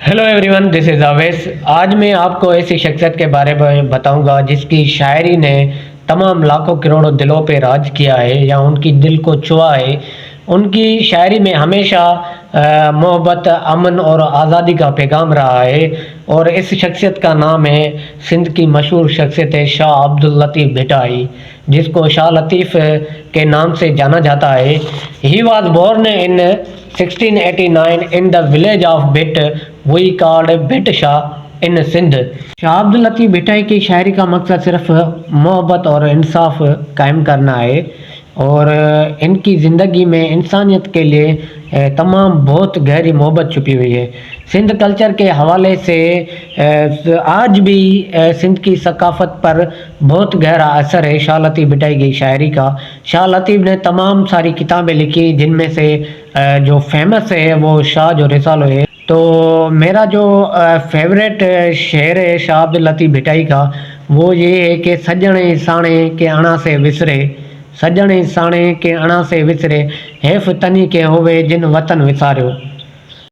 Hello everyone, this is Awais. आज मैं आपको ऐसी शख्सियत के बारे में बताऊंगा जिसकी शायरी ने तमाम लाखों करोड़ों दिलों पे राज किया है या उनकी दिल को छुआ है। उनकी शायरी में हमेशा मोहब्बत, अमन और आज़ादी का पैगाम रहा है। और इस शख्सियत का नाम है, सिंध की मशहूर शख्सियत है शाह अब्दुल लतीफ़ भिटाई, जिसको शाह लतीफ़ के नाम से जाना जाता है। He was born in 1689 in the village of Bit, we called Bit Shah in Sindh। Shah Abdul Latif Bhittai की शायरी का मकसद सिर्फ मोहब्बत और इंसाफ कायम करना है। और इनकी ज़िंदगी में इंसानियत के लिए तमाम बहुत गहरी मोहब्बत छुपी हुई है। सिंध कल्चर के हवाले से आज भी सिंध की सकाफ़त पर बहुत गहरा असर है शाह लतीफ़ भिटाई की शायरी का। शाह लतीफ़ ने तमाम सारी किताबें लिखी, जिनमें से जो फेमस है वो शाह जो रिसालो है। तो मेरा जो फेवरेट शेर है शाह अब्दुल लतीफ़ भिटाई का, वो ये है कि सजणे साणे के अणा से विसरे, सजणे साणे के अणा से विसरे, हैफ़ तनी के होवे जिन वतन विसारियो।